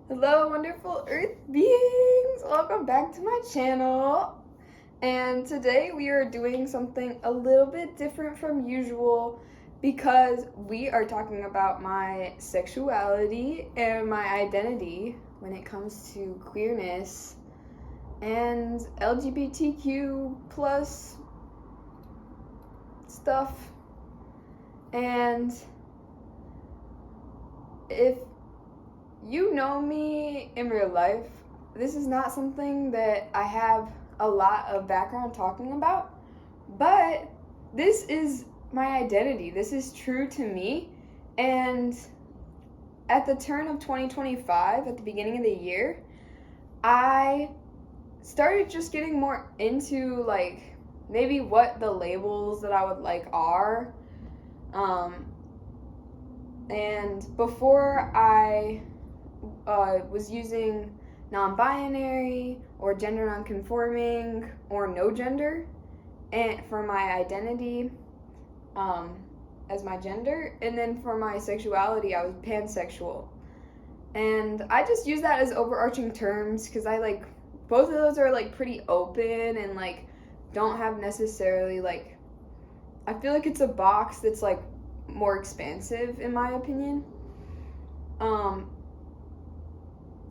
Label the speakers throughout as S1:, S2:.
S1: Hello, wonderful earth beings! Welcome back to my channel. And today we are doing something a little bit different from usual because we are talking about my sexuality and my identity when it comes to queerness and LGBTQ plus stuff. And if you know me in real life, this is not something that I have a lot of background talking about, but this is my identity. This is true to me. And at the turn of 2025, at the beginning of the year, I started just getting more into like maybe what the labels that I would like are. And before I was using non-binary or gender non-conforming or no gender and for my identity as my gender, and then for my sexuality I was pansexual, and I just use that as overarching terms because I like both of those are like pretty open and like don't have necessarily like, I feel like it's a box that's like more expansive in my opinion.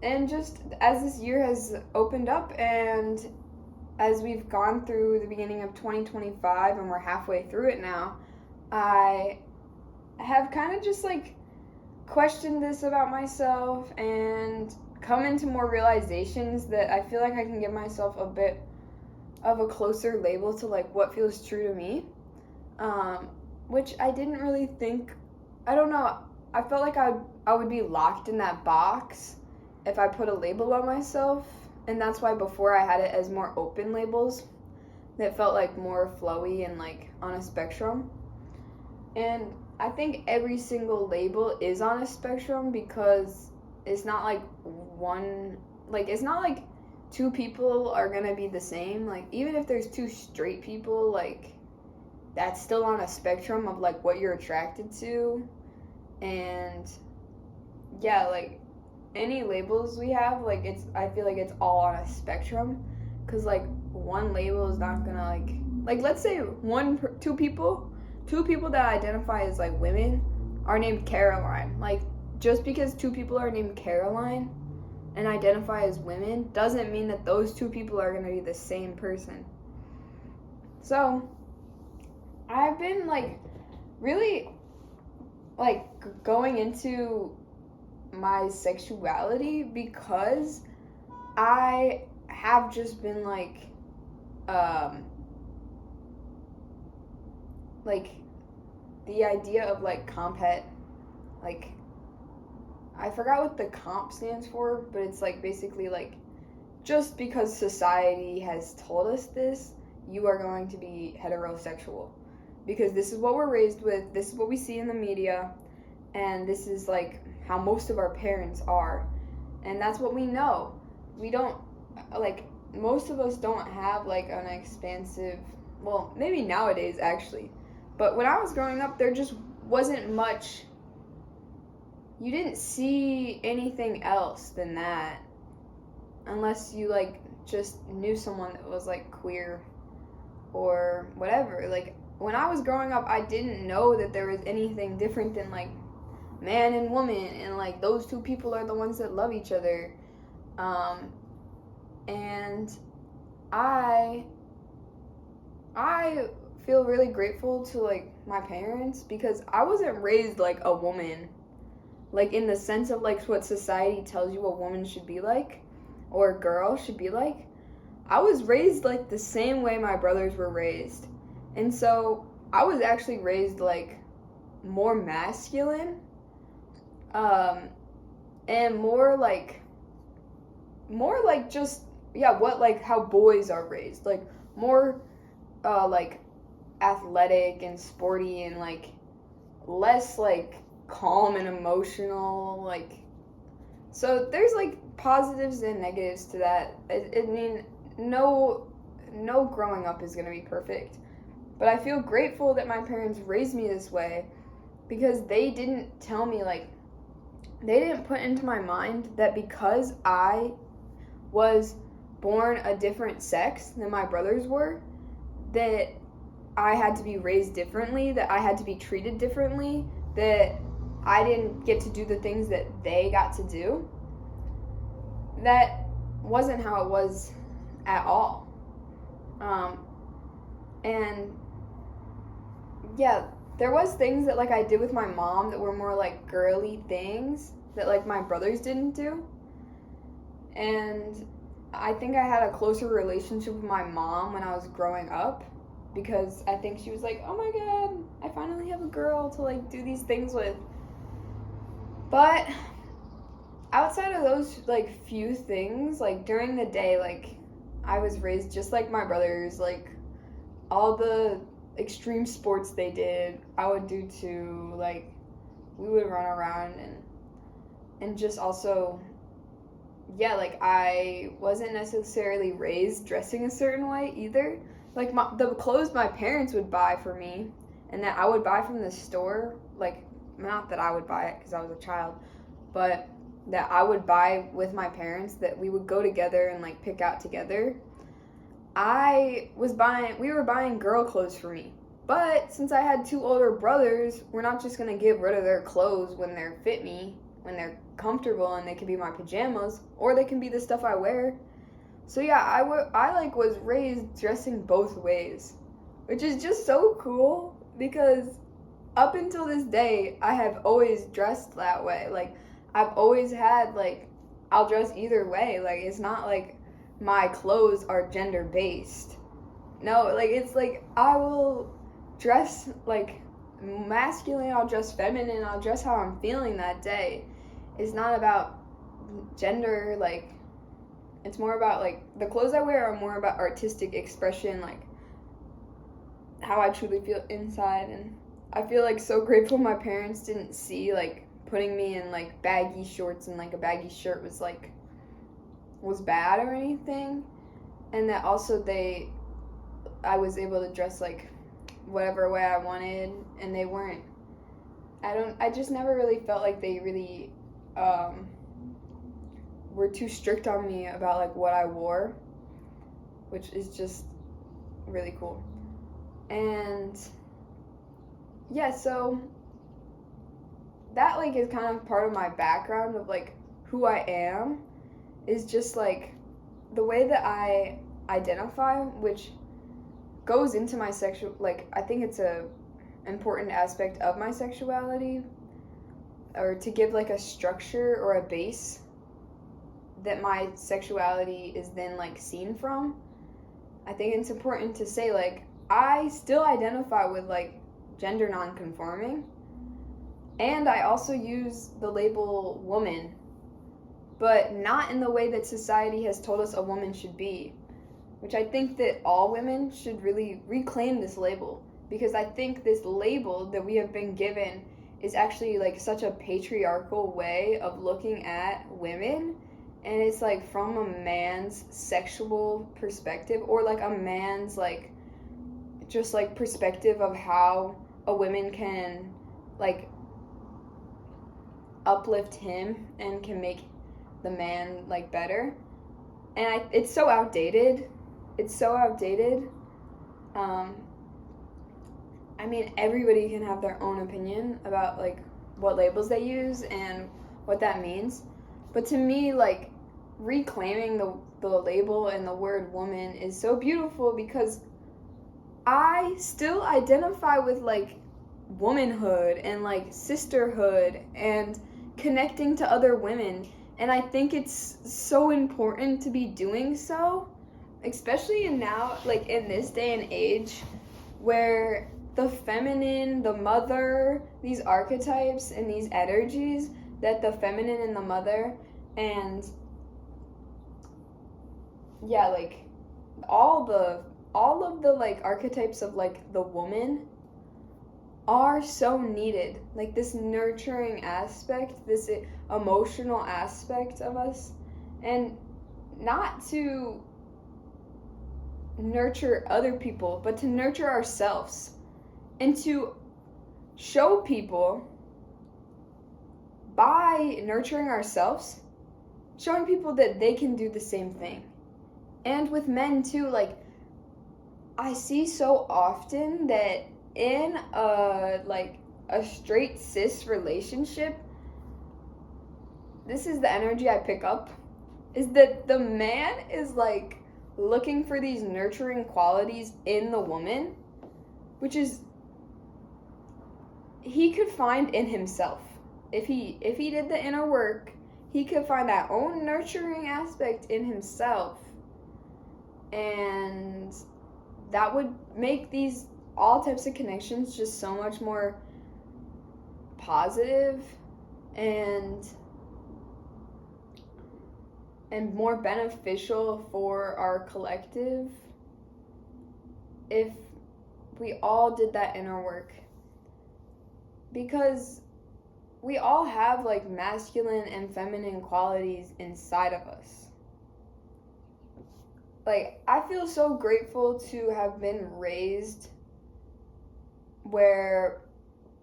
S1: And just as this year has opened up and as we've gone through the beginning of 2025 and we're halfway through it now, I have kind of just like questioned this about myself and come into more realizations that I feel like I can give myself a bit of a closer label to like what feels true to me, which I didn't really think, I don't know, I felt like I would be locked in that box if I put a label on myself, and that's why before I had it as more open labels that felt like more flowy and like on a spectrum. And I think every single label is on a spectrum because it's not like one, like it's not like two people are gonna be the same. Like even if there's two straight people, like that's still on a spectrum of like what you're attracted to. And yeah, like any labels we have, like it's, I feel like it's all on a spectrum because like one label is not gonna like let's say two people that identify as like women are named Caroline. Like just because two people are named Caroline and identify as women doesn't mean that those two people are gonna be the same person. So I've been like really like going into my sexuality because I have just been like the idea of like compet, like I forgot what the comp stands for, but it's like basically like just because society has told us this, you are going to be heterosexual because this is what we're raised with, this is what we see in the media, and this is like how most of our parents are, and that's what we know. We don't, like, most of us don't have like an expansive, well, maybe nowadays actually, but when I was growing up there just wasn't much, you didn't see anything else than that unless you like just knew someone that was like queer or whatever. Like when I was growing up I didn't know that there was anything different than like man and woman, and like those two people are the ones that love each other. And I feel really grateful to like my parents because I wasn't raised like a woman, like in the sense of like what society tells you a woman should be like or a girl should be like. I was raised like the same way my brothers were raised, and so I was actually raised like more masculine, and more like just, yeah, what like how boys are raised, like more like athletic and sporty and like less like calm and emotional, like, so there's like positives and negatives to that. I mean, no growing up is gonna be perfect, but I feel grateful that my parents raised me this way because they didn't tell me like they didn't put into my mind that because I was born a different sex than my brothers were, that I had to be raised differently, that I had to be treated differently, that I didn't get to do the things that they got to do. That wasn't how it was at all. And yeah, there was things that like I did with my mom that were more like girly things that like my brothers didn't do. And I think I had a closer relationship with my mom when I was growing up, because I think she was like, oh my god, I finally have a girl to like do these things with. But outside of those like few things, like during the day, like I was raised just like my brothers. Like all the extreme sports they did, I would do too. Like we would run around and just also, yeah, like I wasn't necessarily raised dressing a certain way either. Like the clothes my parents would buy for me and that I would buy from the store, like not that I would buy it because I was a child, but that I would buy with my parents, that we would go together and like pick out together. We were buying girl clothes for me. But since I had two older brothers, we're not just gonna get rid of their clothes when they're fit me, when they're comfortable and they can be my pajamas, or they can be the stuff I wear. So yeah, I like was raised dressing both ways, which is just so cool because up until this day, I have always dressed that way. Like I've always had like, I'll dress either way. Like it's not like my clothes are gender based. No, like it's like I will dress like masculine, I'll dress feminine, I'll dress how I'm feeling that day. It's not about gender, like it's more about like the clothes I wear are more about artistic expression, like how I truly feel inside. And I feel like so grateful my parents didn't see like putting me in like baggy shorts and like a baggy shirt was bad or anything, and that also I was able to dress like whatever way I wanted, and they weren't. I just never really felt like they really were too strict on me about like what I wore, which is just really cool. And yeah, so that like is kind of part of my background of like who I am, is just like the way that I identify, which goes into my sexual, like I think it's a important aspect of my sexuality, or to give like a structure or a base that my sexuality is then like seen from. I think it's important to say like I still identify with like gender non-conforming, and I also use the label woman, but not in the way that society has told us a woman should be, which I think that all women should really reclaim this label, because I think this label that we have been given is actually like such a patriarchal way of looking at women, and it's like from a man's sexual perspective, or like a man's like just like perspective of how a woman can like uplift him and can make the man like better. And it's so outdated. It's so outdated. I mean, everybody can have their own opinion about like what labels they use and what that means. But to me, like reclaiming the label and the word woman is so beautiful, because I still identify with like womanhood and like sisterhood and connecting to other women. And I think it's so important to be doing so, especially in now, like in this day and age, where the feminine, the mother, these archetypes and these energies that the feminine and the mother, and yeah, like all of the like archetypes of like the woman are so needed. Like this nurturing aspect, this emotional aspect of us, and not to nurture other people, but to nurture ourselves and to show people by nurturing ourselves, showing people that they can do the same thing. And with men too, like, I see so often that in a straight cis relationship, this is the energy I pick up, is that the man is like looking for these nurturing qualities in the woman, which is he could find in himself. If he did the inner work, he could find that own nurturing aspect in himself, and that would make these all types of connections just so much more positive and more beneficial for our collective if we all did that inner work. Because we all have like masculine and feminine qualities inside of us. Like, I feel so grateful to have been raised where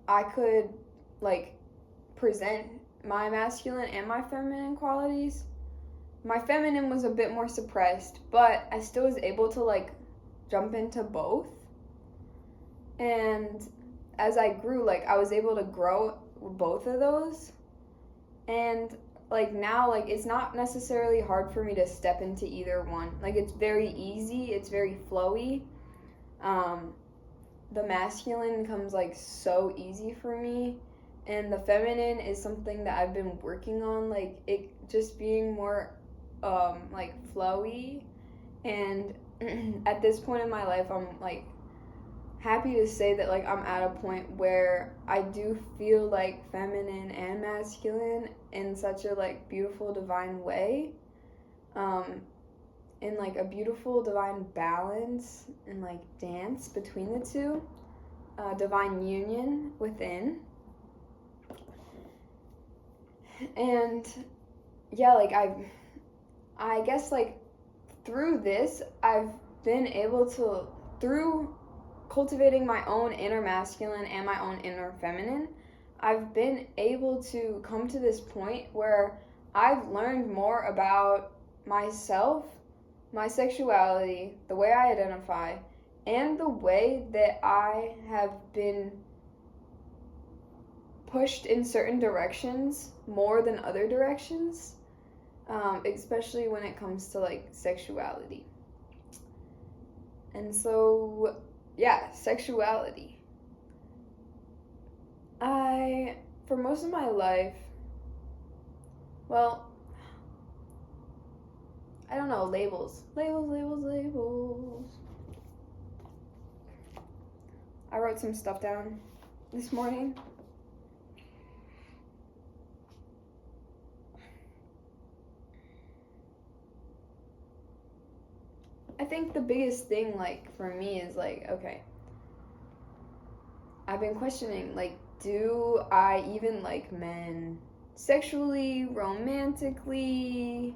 S1: I could like present my masculine and my feminine qualities. My feminine was a bit more suppressed, but I still was able to like jump into both. And as I grew, like, I was able to grow both of those. And like now, like, it's not necessarily hard for me to step into either one. Like, it's very easy, it's very flowy. The masculine comes like so easy for me, and the feminine is something that I've been working on, like it just being more like flowy. And at this point in my life, I'm like happy to say that like I'm at a point where I do feel like feminine and masculine in such a like beautiful divine way, in like a beautiful divine balance and like dance between the two, divine union within. And yeah, like I guess like through this I've been able to, through cultivating my own inner masculine and my own inner feminine, I've been able to come to this point where I've learned more about myself, my sexuality, the way I identify, and the way that I have been pushed in certain directions more than other directions, especially when it comes to like sexuality. And so, yeah, sexuality. For most of my life, well, I don't know, labels. I wrote some stuff down this morning. I think the biggest thing, like, for me is, like, okay, I've been questioning, like, do I even like men sexually, romantically?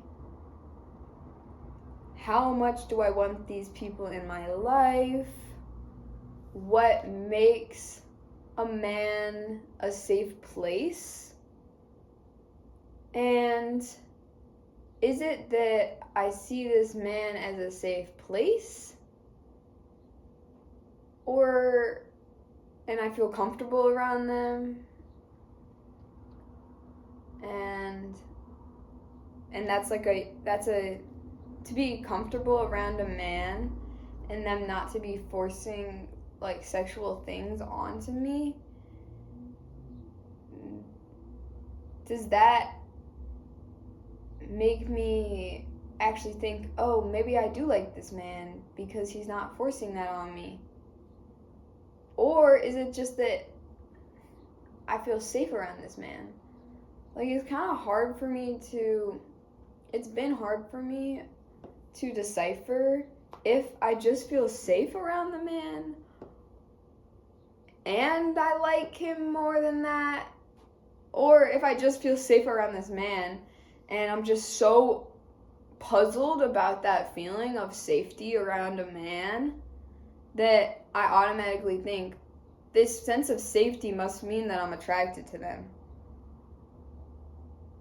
S1: How much do I want these people in my life? What makes a man a safe place? And is it that I see this man as a safe place? And I feel comfortable around them? And that's to be comfortable around a man and them not to be forcing like sexual things onto me, does that make me actually think, oh, maybe I do like this man because he's not forcing that on me? Or is it just that I feel safe around this man? Like, it's kind of hard for me it's been hard for me to decipher if I just feel safe around the man and I like him more than that, or if I just feel safe around this man and I'm just so puzzled about that feeling of safety around a man that I automatically think this sense of safety must mean that I'm attracted to them.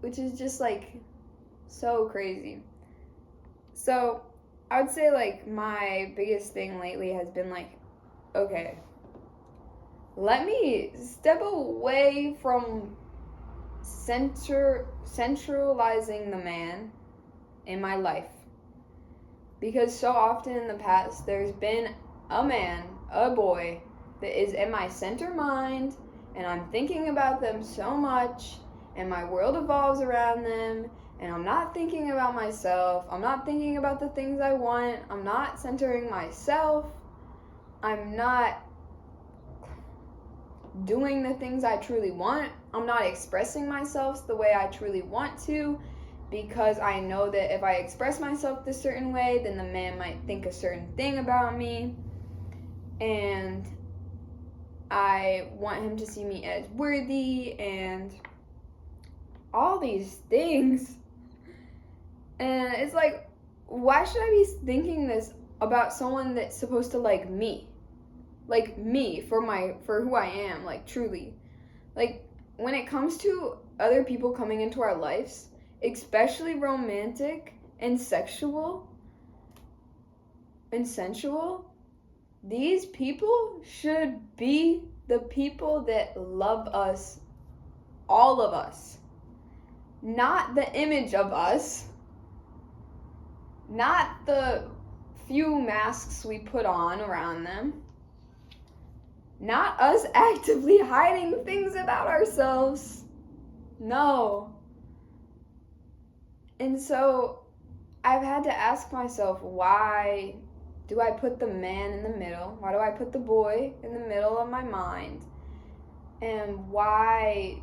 S1: which is just like so crazy. So I would say like my biggest thing lately has been like, okay, let me step away from centralizing the man in my life. Because so often in the past, there's been a man, a boy, that is in my center mind, and I'm thinking about them so much, and my world evolves around them, and I'm not thinking about myself. I'm not thinking about the things I want. I'm not centering myself. I'm not doing the things I truly want. I'm not expressing myself the way I truly want to, because I know that if I express myself this certain way, then the man might think a certain thing about me, and I want him to see me as worthy, and all these things. And it's like, why should I be thinking this about someone that's supposed to like me? Like me, for who I am, like truly. Like, when it comes to other people coming into our lives, especially romantic and sexual and sensual, these people should be the people that love us, all of us. Not the image of us, not the few masks we put on around them, not us actively hiding things about ourselves. No. And so I've had to ask myself, why do I put the man in the middle? Why do I put the boy in the middle of my mind? And why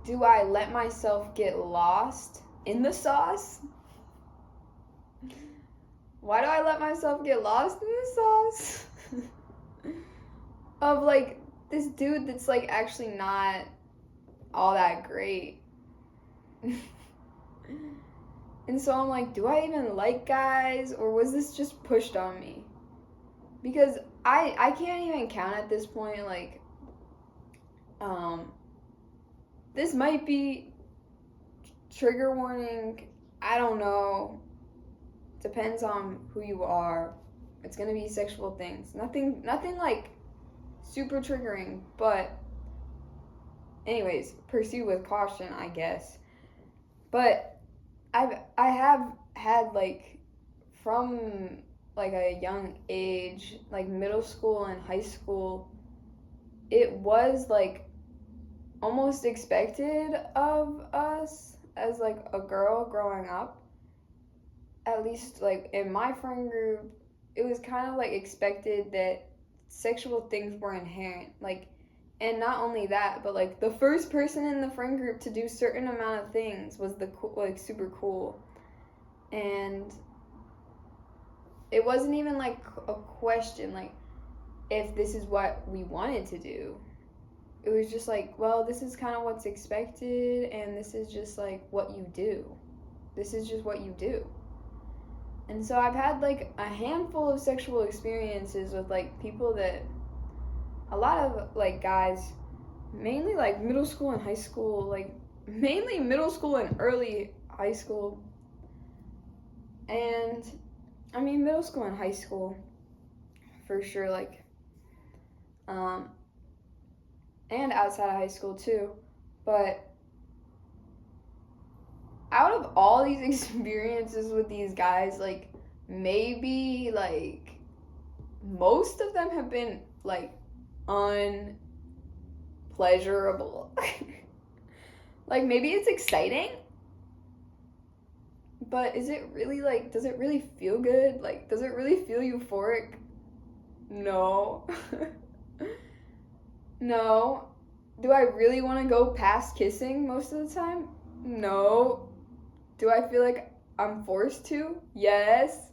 S1: do I let myself get lost in the sauce? Why do I let myself get lost in the sauce? Of like this dude that's like actually not all that great. And so I'm like, do I even like guys, or was this just pushed on me? Because I can't even count at this point, like, this might be trigger warning, I don't know, depends on who you are. It's gonna be sexual things, nothing like super triggering, but anyways, pursue with caution, I guess. But I have had, like, from like a young age, like middle school and high school, it was like almost expected of us as like a girl growing up, at least like in my friend group, it was kind of like expected that sexual things were inherent, like, and not only that, but like the first person in the friend group to do certain amount of things was the cool, like super cool. And it wasn't even like a question like if this is what we wanted to do. It was just like, well, this is kind of what's expected, and this is just like what you do. This is just what you do. And so I've had like a handful of sexual experiences with like people that, a lot of like guys, mainly like middle school and high school, like mainly middle school and early high school. And I mean, middle school and high school for sure, like, and outside of high school too. But out of all these experiences with these guys, like, maybe like most of them have been like unpleasurable. Like, maybe it's exciting, but is it really like, does it really feel good? Like, does it really feel euphoric? No. No. Do I really want to go past kissing most of the time? No. Do I feel like I'm forced to? Yes.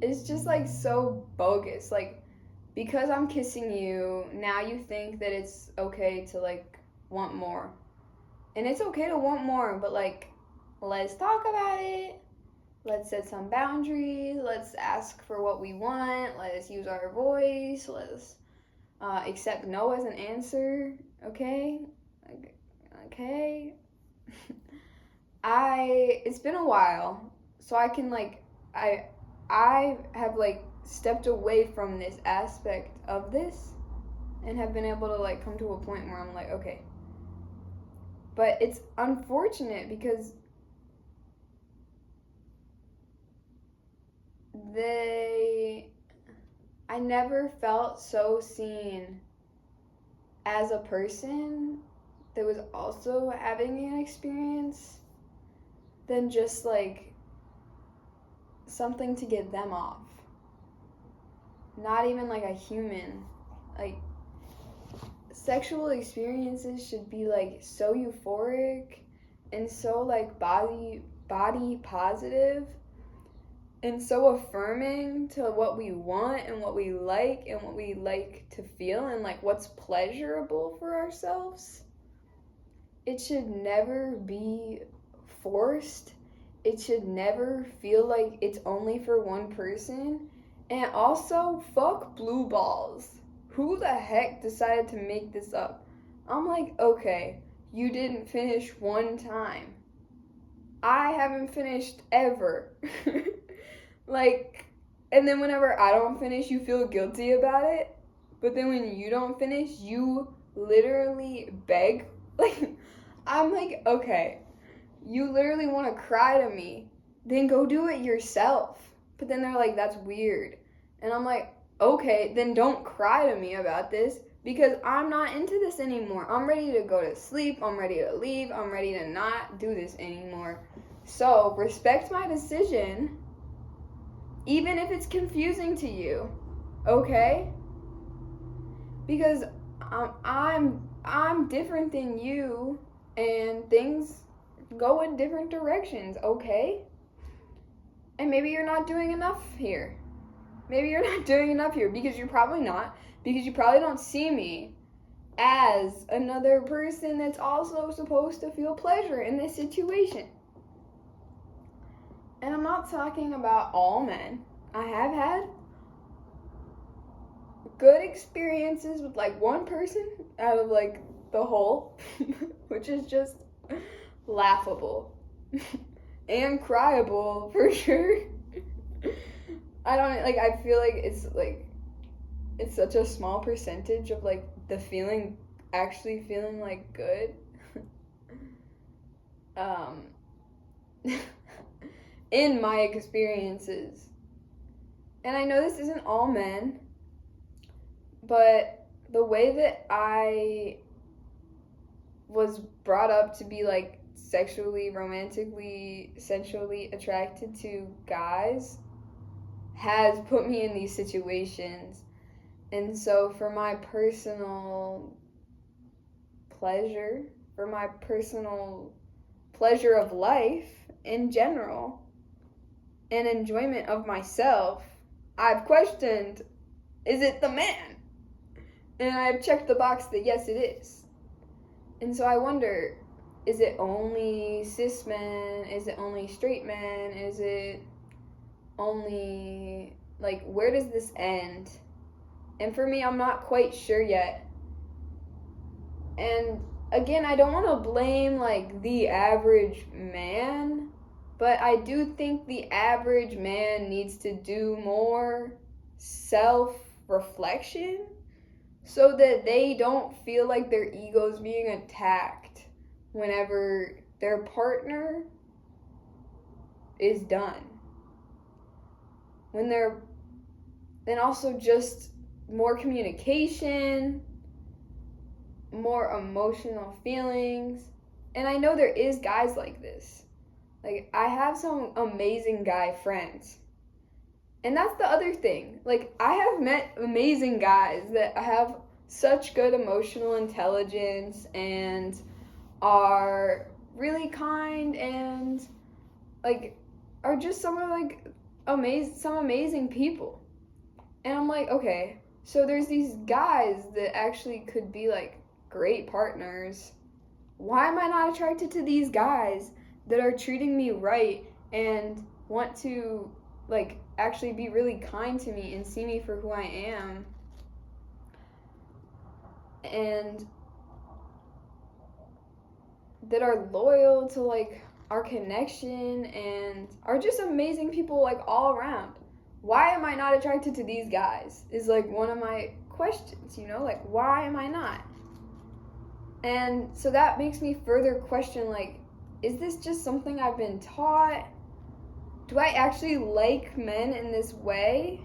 S1: It's just like so bogus. Like, because I'm kissing you, now you think that it's okay to like want more. And it's okay to want more, but like, let's talk about it. Let's set some boundaries. Let's ask for what we want. Let's use our voice. Let's accept no as an answer. Okay? Okay? It's been a while, so I can, like, I have, like, stepped away from this aspect of this and have been able to, like, come to a point where I'm like, okay. But it's unfortunate because I never felt so seen as a person that was also having an experience than just, like, something to get them off. Not even, like, a human. Like, sexual experiences should be, like, so euphoric and so, like, body positive and so affirming to what we want and what we like to feel and, like, what's pleasurable for ourselves. It should never be forced. It should never feel like it's only for one person. And also, fuck blue balls. Who the heck decided to make this up? I'm like, okay, you didn't finish one time. I haven't finished ever. Like, and then whenever I don't finish, you feel guilty about it. But then when you don't finish, you literally beg. Like, I'm like, okay, you literally want to cry to me, then go do it yourself. But then they're like, that's weird. And I'm like, okay, then don't cry to me about this because I'm not into this anymore. I'm ready to go to sleep. I'm ready to leave. I'm ready to not do this anymore. So respect my decision, even if it's confusing to you, okay? Because I'm different than you, and things go in different directions, okay? And maybe you're not doing enough here. Maybe you're not doing enough here because you're probably not, because you probably don't see me as another person that's also supposed to feel pleasure in this situation. And I'm not talking about all men. I have had good experiences with, like, one person out of, like, the whole, which is just laughable and cryable for sure. I don't, like, I feel like it's such a small percentage of, like, the feeling, actually feeling, like, good. In my experiences. And I know this isn't all men, but the way that I was brought up to be, like, sexually, romantically, sensually attracted to guys has put me in these situations. And so for my personal pleasure, for my personal pleasure of life in general, and enjoyment of myself, I've questioned, is it the man? And I've checked the box that yes, it is. And so I wonder, is it only cis men? Is it only straight men? Is it only, like, where does this end? And for me, I'm not quite sure yet. And again, I don't want to blame, like, the average man, but I do think the average man needs to do more self-reflection so that they don't feel like their ego's being attacked whenever their partner is done. And also just more communication, more emotional feelings. And I know there is guys like this. Like, I have some amazing guy friends. And that's the other thing. Like, I have met amazing guys that have such good emotional intelligence and are really kind and, like, are just some of, like, some amazing people. And I'm like, okay, so there's these guys that actually could be, like, great partners. Why am I not attracted to these guys that are treating me right and want to, like, actually be really kind to me and see me for who I am? And that are loyal to like our connection and are just amazing people like all around. Why am I not attracted to these guys is like one of my questions, you know, like why am I not? And so that makes me further question, like, is this just something I've been taught? Do I actually like men in this way?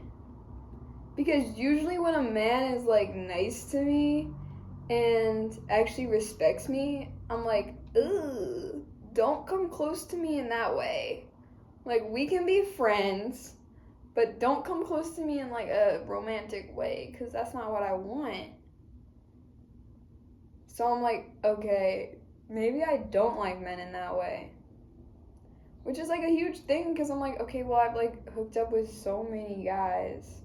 S1: Because usually when a man is like nice to me and actually respects me, I'm like, ugh, don't come close to me in that way. Like, we can be friends, but don't come close to me in like a romantic way, because that's not what I want. So I'm like, okay, maybe I don't like men in that way. Which is like a huge thing, because I'm like, okay, well, I've like hooked up with so many guys.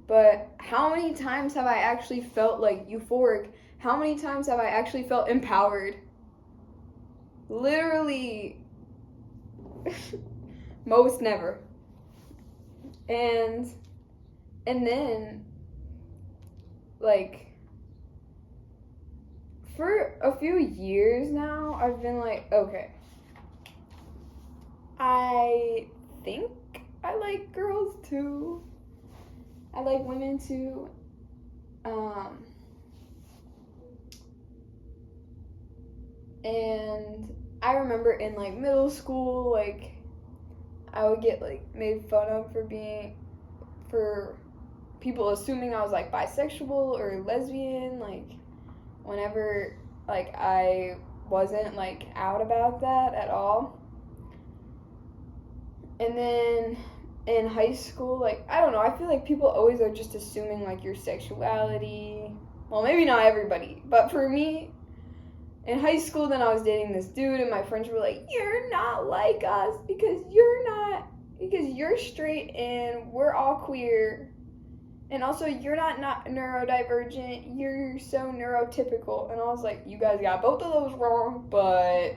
S1: But how many times have I actually felt like euphoric? How many times have I actually felt empowered? Literally, most never. And then, like, for a few years now, I've been like, okay, I think I like girls too. I like women too. And I remember in like middle school, like I would get like made fun of for people assuming I was like bisexual or lesbian, like whenever like I wasn't like out about that at all. And then in high school, like, I don't know, I feel like people always are just assuming like your sexuality. Well, maybe not everybody, but for me, in high school, then I was dating this dude, and my friends were like, you're not like us because you're straight and we're all queer. And also, you're not neurodivergent, you're so neurotypical. And I was like, you guys got both of those wrong, but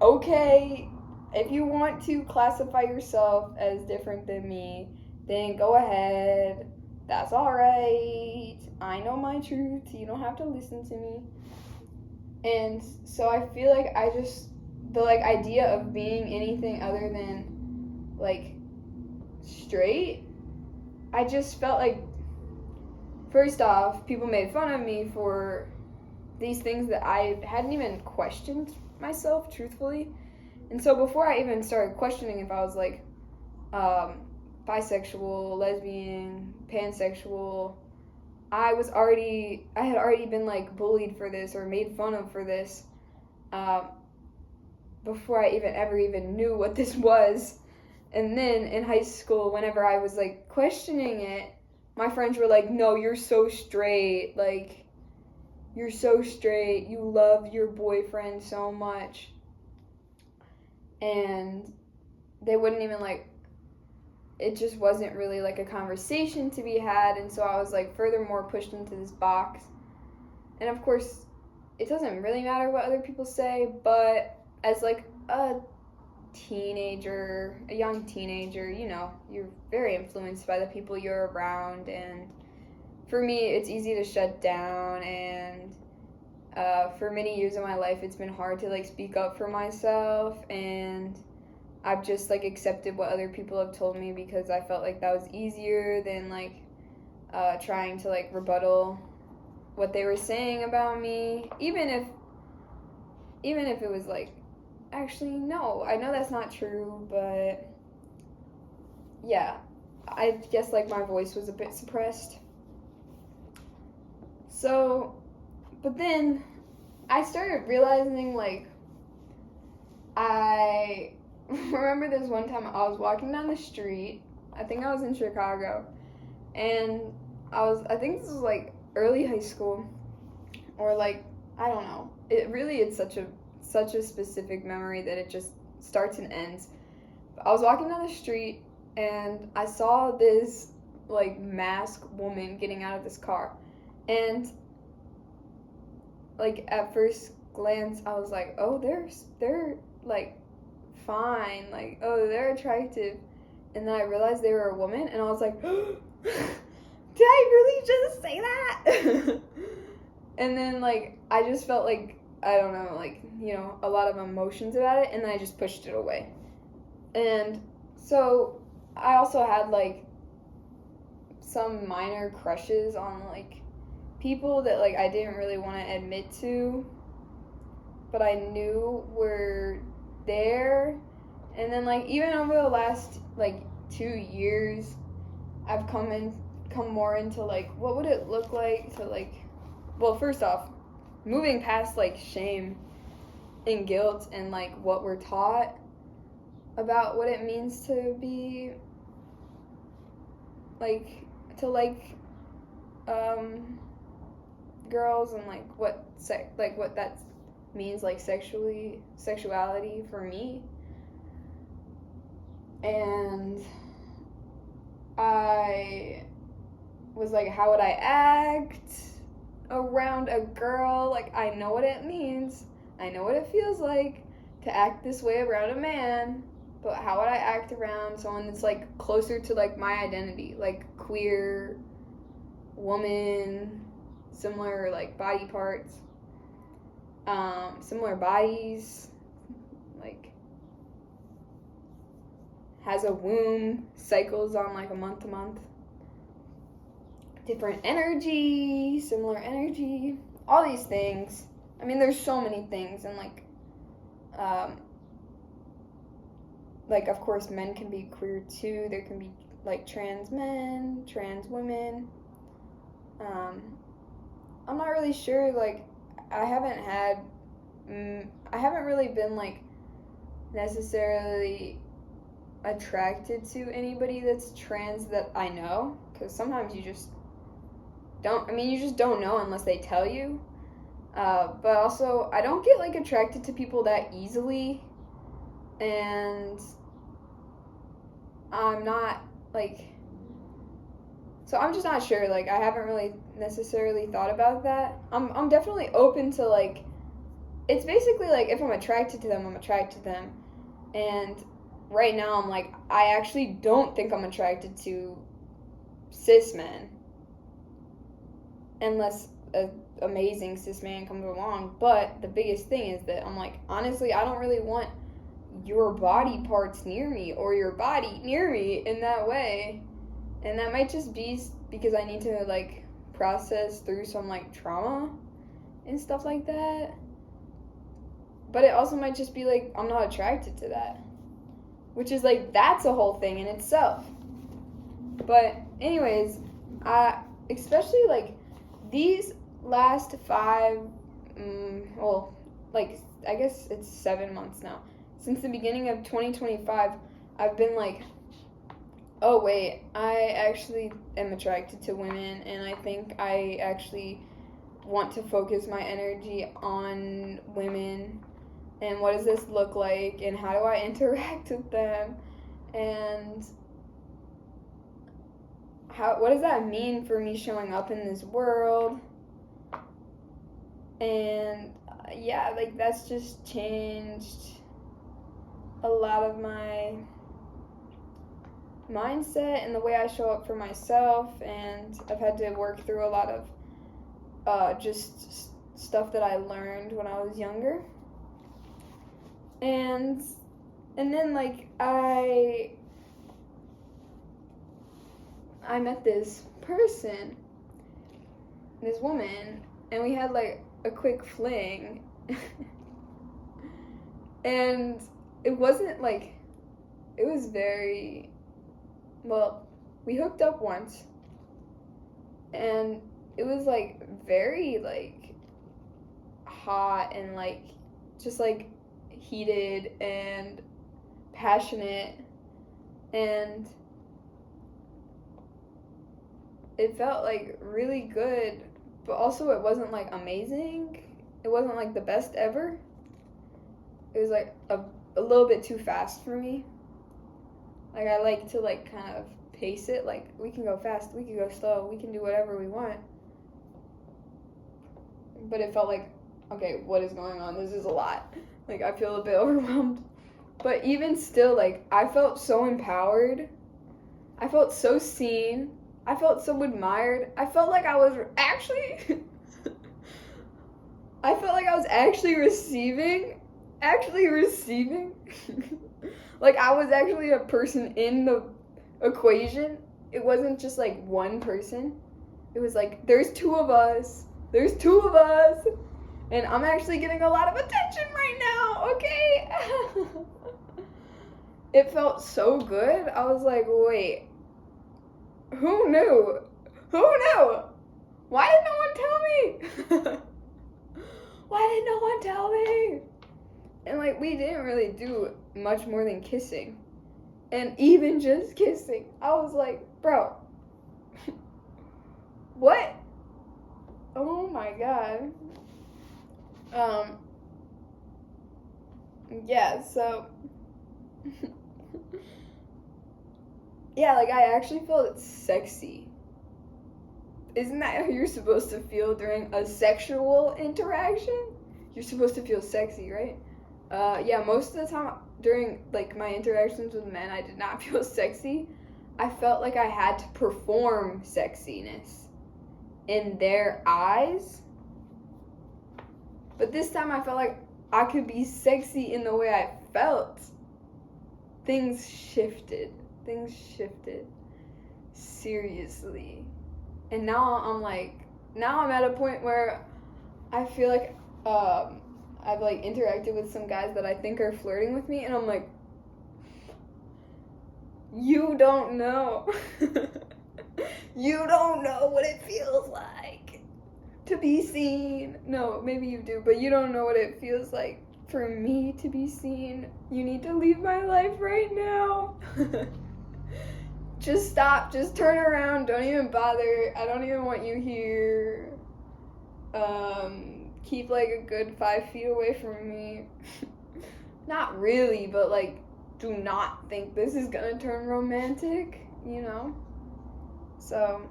S1: okay, if you want to classify yourself as different than me, then go ahead. That's alright. I know my truth. You don't have to listen to me. And so I feel like the like idea of being anything other than like straight, I just felt like, first off, people made fun of me for these things that I hadn't even questioned myself, truthfully. And so before I even started questioning if I was like bisexual, lesbian, pansexual, I had already been like bullied for this or made fun of for this before I ever knew what this was. And then in high school, whenever I was like questioning it, my friends were like, no, you're so straight, like you're so straight, you love your boyfriend so much. And they wouldn't even like, it just wasn't really like a conversation to be had. And so I was like furthermore pushed into this box. And of course, it doesn't really matter what other people say, but as like a young teenager, you know, you're very influenced by the people you're around. And for me, it's easy to shut down. And for many years of my life, it's been hard to like speak up for myself, and I've just like accepted what other people have told me because I felt like that was easier than like trying to like rebuttal what they were saying about me, even if it was like, actually no, I know that's not true, but yeah, I guess like my voice was a bit suppressed. So, but then I started realizing, like, I remember this one time I was walking down the street. I think I was in Chicago, and I think this was like early high school, or like, I don't know. It's such a specific memory that it just starts and ends. But I was walking down the street, and I saw this like masked woman getting out of this car. And like at first glance I was like, oh, they're like fine, like, oh, they're attractive. And then I realized they were a woman, and I was like, did I really just say that? And then like I just felt like I don't know, like, a lot of emotions about it, and then I just pushed it away. And so I also had, like, some minor crushes on, like, people that, like, I didn't really want to admit to, but I knew were there. And then, like, even over the last, like, 2 years, I've come more into, like, what would it look like to, like, well, first off, moving past, like, shame and guilt and, like, what we're taught about what it means to be, like, to like girls, and like what that means, like, sexuality for me. And I was like, how would I act around a girl? Like, I know what it means, I know what it feels like to act this way around a man, but how would I act around someone that's, like, closer to, like, my identity, like, queer, woman, similar, like, body parts, similar bodies, like, has a womb, cycles on, like, a month to month, different energy, similar energy, all these things. I mean, there's so many things, and, like, of course, men can be queer too. There can be, like, trans men, trans women. I'm not really sure, like, I haven't really been, like, necessarily attracted to anybody that's trans that I know, because sometimes you just don't know unless they tell you. But also, I don't get, like, attracted to people that easily, and I'm not, like, so I'm just not sure. Like, I haven't really necessarily thought about that. I'm definitely open to, like, it's basically, like, if I'm attracted to them, I'm attracted to them. And right now, I'm like, I actually don't think I'm attracted to cis men, unless an amazing cis man comes along. But the biggest thing is that I'm like, honestly, I don't really want your body parts near me, or your body near me in that way. And that might just be because I need to, like, process through some, like, trauma and stuff like that. But it also might just be, like, I'm not attracted to that, which is, like, that's a whole thing in itself. But anyways, especially, like, these last 5, like, I guess it's 7 months now, since the beginning of 2025, I've been like, oh wait, I actually am attracted to women, and I think I actually want to focus my energy on women, and what does this look like, and how do I interact with them, and what does that mean for me showing up in this world? And yeah, like, that's just changed a lot of my mindset and the way I show up for myself, and I've had to work through a lot of just stuff that I learned when I was younger. And then, like, I met this person, this woman, and we had, like, a quick fling. And it wasn't, like, it was very, well, we hooked up once, and it was, like, very, like, hot and, like, just, like, heated and passionate, and it felt, like, really good, but also it wasn't, like, amazing. It wasn't, like, the best ever. It was, like, a little bit too fast for me. Like, I like to, like, kind of pace it. Like, we can go fast, we can go slow, we can do whatever we want. But it felt like, okay, what is going on? This is a lot. Like, I feel a bit overwhelmed. But even still, like, I felt so empowered. I felt so seen. I felt so admired. I felt like I was actually I felt like I was actually receiving. Like I was actually a person in the equation. It wasn't just like one person. It was like, there's two of us. And I'm actually getting a lot of attention right now, okay? It felt so good. I was like, wait, who knew? Why did no one tell me? Why did no one tell me? And like, we didn't really do much more than kissing. And even just kissing, I was like, bro, what? Oh my god. Yeah, so yeah, like I actually felt sexy. Isn't that how you're supposed to feel during a sexual interaction? You're supposed to feel sexy, right? Yeah, most of the time during like my interactions with men, I did not feel sexy. I felt like I had to perform sexiness in their eyes. But this time I felt like I could be sexy in the way I felt. Things shifted. Seriously. And now I'm at a point where I feel like I've like interacted with some guys that I think are flirting with me, and I'm like, you don't know. You don't know what it feels like to be seen. No, maybe you do, but you don't know what it feels like for me to be seen. You need to leave my life right now. Just stop, just turn around, don't even bother. I don't even want you here. Keep like a good 5 feet away from me. Not really, but like, do not think this is gonna turn romantic, you know? So,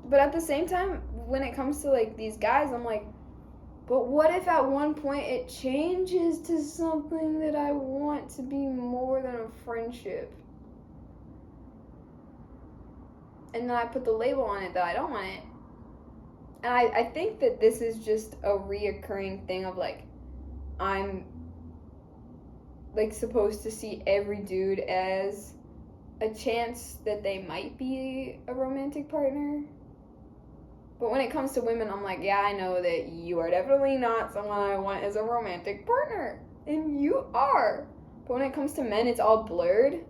S1: but at the same time, when it comes to like these guys, I'm like, but what if at one point it changes to something that I want to be more than a friendship? And then I put the label on it that I don't want it. And I think that this is just a reoccurring thing of like, I'm like supposed to see every dude as a chance that they might be a romantic partner. But when it comes to women, I'm like, yeah, I know that you are definitely not someone I want as a romantic partner. And you are. But when it comes to men, it's all blurred.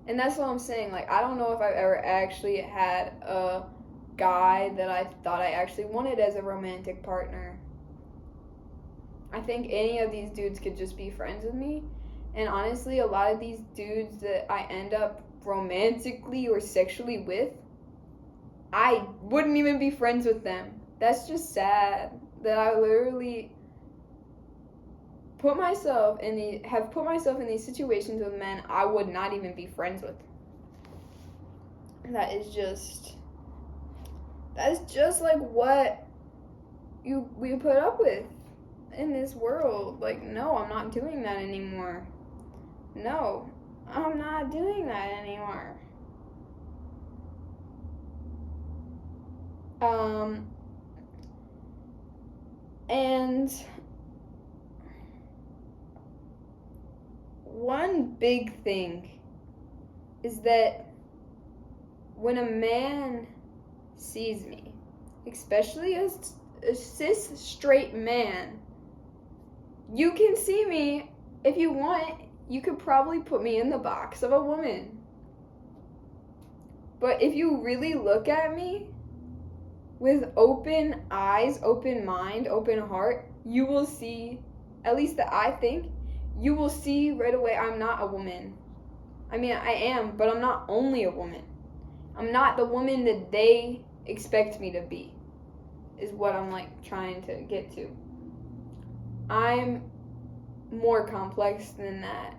S1: And that's what I'm saying. Like, I don't know if I've ever actually had a guy that I thought I actually wanted as a romantic partner. I think any of these dudes could just be friends with me. And honestly, a lot of these dudes that I end up romantically or sexually with, I wouldn't even be friends with them. That's just sad that I literally have put myself in these situations with men I would not even be friends with. That is just like what we put up with in this world. Like, no, I'm not doing that anymore. No, I'm not doing that anymore. And one big thing is that when a man sees me, especially a cis straight man, you can see me if you want. You could probably put me in the box of a woman. But if you really look at me with open eyes, open mind, open heart, you will see, at least that I think, you will see right away I'm not a woman. I mean, I am, but I'm not only a woman. I'm not the woman that they expect me to be, is what I'm like trying to get to. I'm more complex than that.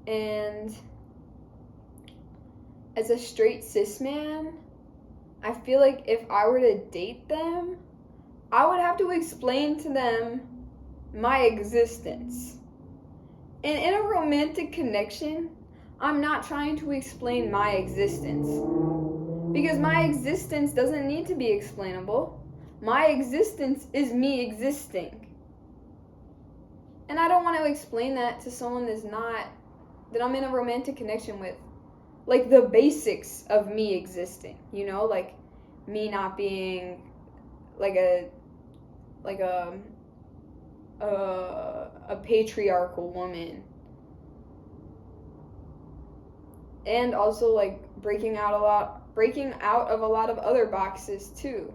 S1: And as a straight cis man, I feel like if I were to date them, I would have to explain to them my existence. And in a romantic connection, I'm not trying to explain my existence. Because my existence doesn't need to be explainable. My existence is me existing. And I don't want to explain that to someone that I'm in a romantic connection with. Like the basics of me existing, like me not being like a patriarchal woman. And also like breaking out of a lot of other boxes too.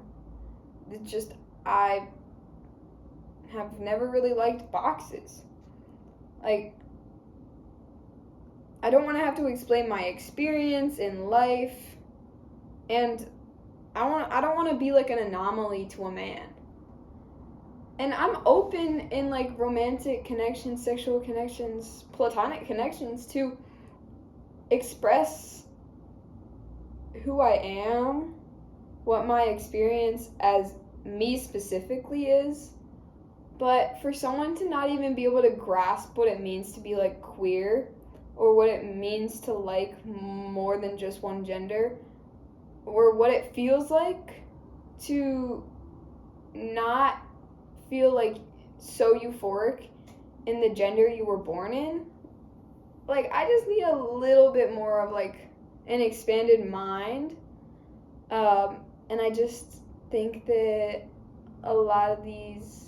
S1: It's just I have never really liked boxes. Like, I don't want to have to explain my experience in life, and I don't want to be like an anomaly to a man. And I'm open in like romantic connections, sexual connections, platonic connections to express who I am, what my experience as me specifically is. But for someone to not even be able to grasp what it means to be like queer, or what it means to like more than just one gender, or what it feels like to not feel like so euphoric in the gender you were born in, like I just need a little bit more of like an expanded mind. And I just think that a lot of these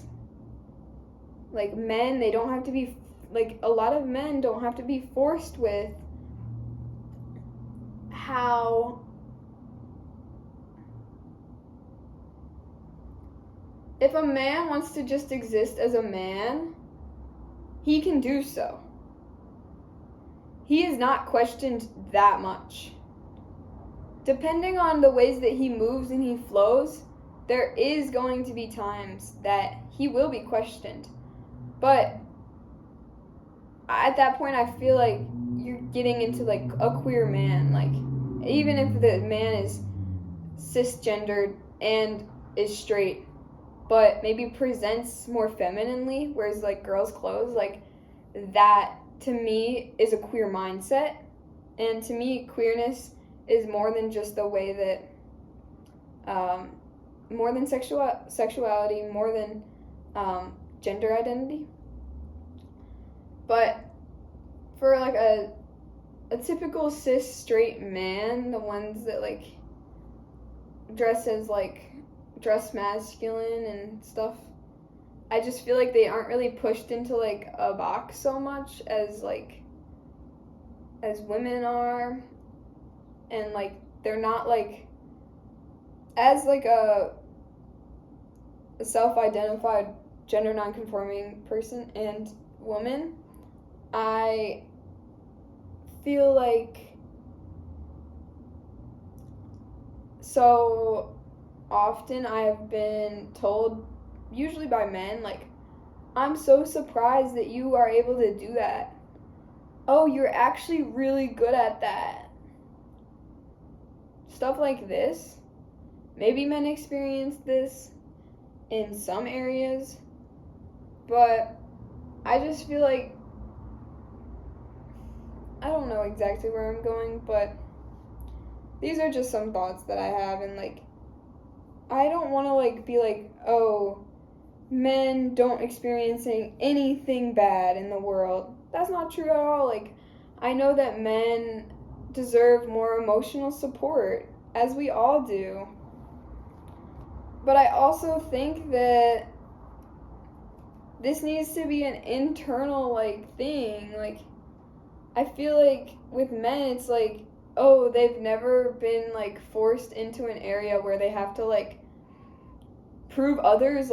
S1: like men, they don't have to be like, a lot of men don't have to be forced with how if a man wants to just exist as a man, he can do so. He is not questioned that much. Depending on the ways that he moves and he flows, there is going to be times that he will be questioned. But at that point, I feel like you're getting into like a queer man. Like, even if the man is cisgendered and is straight, but maybe presents more femininely, whereas like girls' clothes, like that to me is a queer mindset. And to me, queerness is more than just the way that, more than sexuality, more than gender identity. But for like a typical cis straight man, the ones that like dress masculine and stuff, I just feel like they aren't really pushed into like a box so much as women are. And like they're not like as like a self-identified gender non-conforming person and woman, I feel like so often I have been told, usually by men, like, I'm so surprised that you are able to do that. Oh, you're actually really good at that. Stuff like this. Maybe men experience this in some areas, but I just feel like, I don't know exactly where I'm going, but these are just some thoughts that I have, and like, I don't want to like be like, oh, men don't experiencing anything bad in the world. That's not true at all. Like, I know that men deserve more emotional support, as we all do. But I also think that this needs to be an internal like thing. Like, I feel like with men it's like, oh, they've never been like forced into an area where they have to like prove others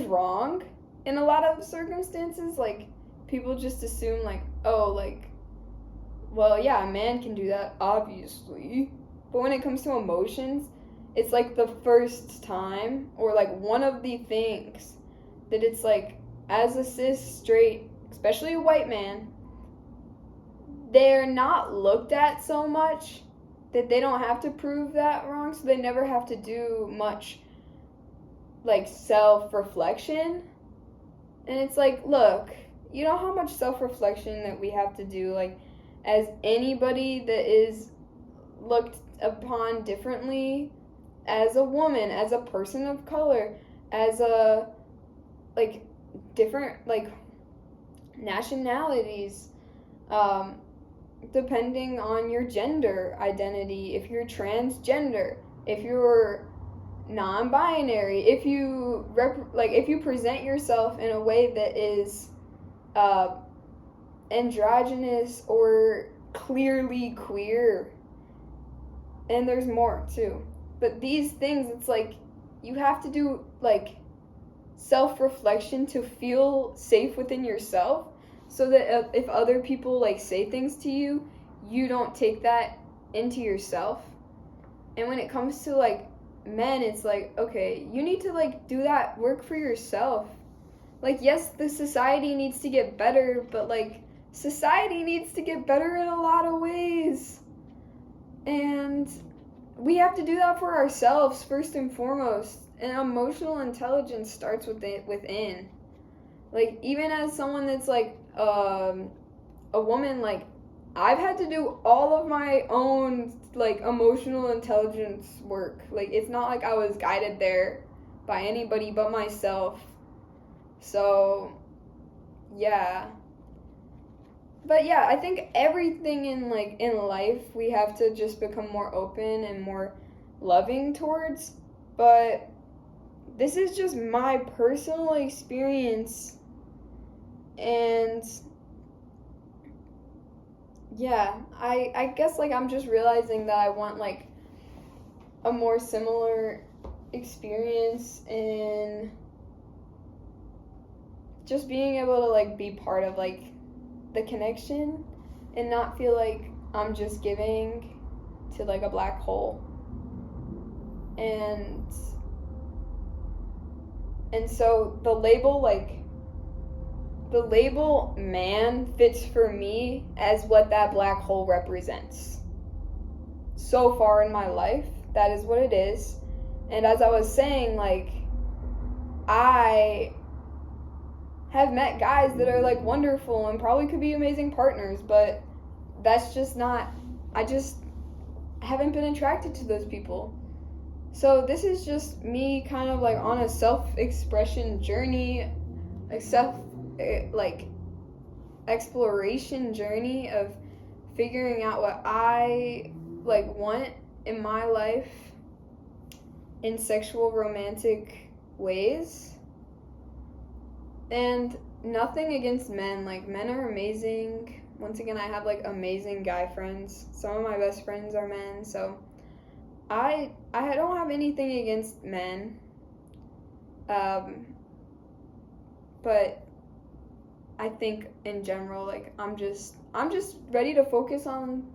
S1: wrong. In a lot of circumstances, like, people just assume like, oh, like, well, yeah, a man can do that, obviously. But when it comes to emotions, it's like the first time, or like one of the things that it's like, as a cis straight, especially a white man, they're not looked at so much that they don't have to prove that wrong, so they never have to do much like self-reflection. And it's like, look, you know how much self-reflection that we have to do, like, as anybody that is looked upon differently, as a woman, as a person of color, as a like different like nationalities, depending on your gender identity, if you're transgender, if you're non-binary, if you if you present yourself in a way that is androgynous or clearly queer, and there's more too. But these things, it's like you have to do like self-reflection to feel safe within yourself, so that if other people like say things to you, you don't take that into yourself. And when it comes to like men, it's like, okay, you need to like do that work for yourself. Like, yes, the society needs to get better, but like society needs to get better in a lot of ways, and we have to do that for ourselves first and foremost. And emotional intelligence starts within. Like, even as someone that's like a woman, like I've had to do all of my own like emotional intelligence work. Like, it's not like I was guided there by anybody but myself. So yeah. But yeah, I think everything in life we have to just become more open and more loving towards. But this is just my personal experience, and yeah, I guess like I'm just realizing that I want like a more similar experience in just being able to like be part of like the connection and not feel like I'm just giving to like a black hole. And so the label man fits for me as what that black hole represents. So far in my life, that is what it is. And as I was saying, like, I have met guys that are like wonderful and probably could be amazing partners, but that's just not, I just haven't been attracted to those people. So this is just me kind of like on a self-expression journey, like exploration journey of figuring out what I like want in my life in sexual romantic ways. And nothing against men. Like, men are amazing. Once again, I have like amazing guy friends. Some of my best friends are men, so I don't have anything against men. But I think in general, like, I'm just ready to focus on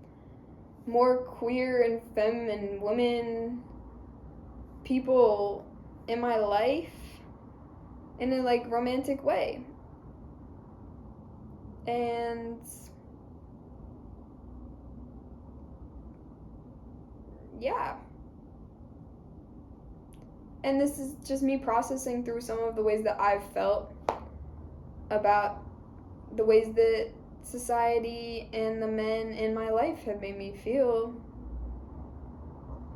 S1: more queer and femme and women people in my life in a like romantic way. And yeah. And this is just me processing through some of the ways that I've felt about the ways that society and the men in my life have made me feel,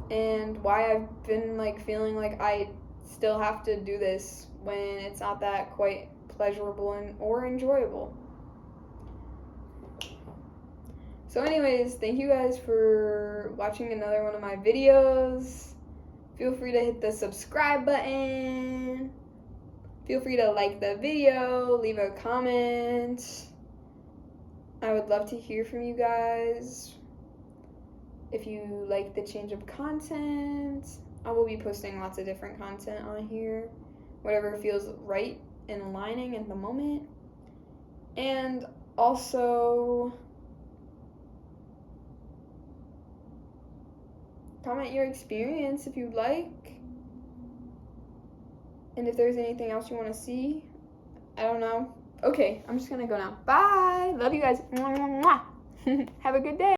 S1: and why I've been like feeling like I still have to do this when it's not that quite pleasurable or enjoyable. So anyways, thank you guys for watching another one of my videos. Feel free to hit the subscribe button. Feel free to like the video, leave a comment. I would love to hear from you guys. If you like the change of content, I will be posting lots of different content on here. Whatever feels right and aligning at the moment. And also, comment your experience if you'd like. And if there's anything else you want to see, I don't know. Okay, I'm just gonna go now. Bye! Love you guys. Have a good day.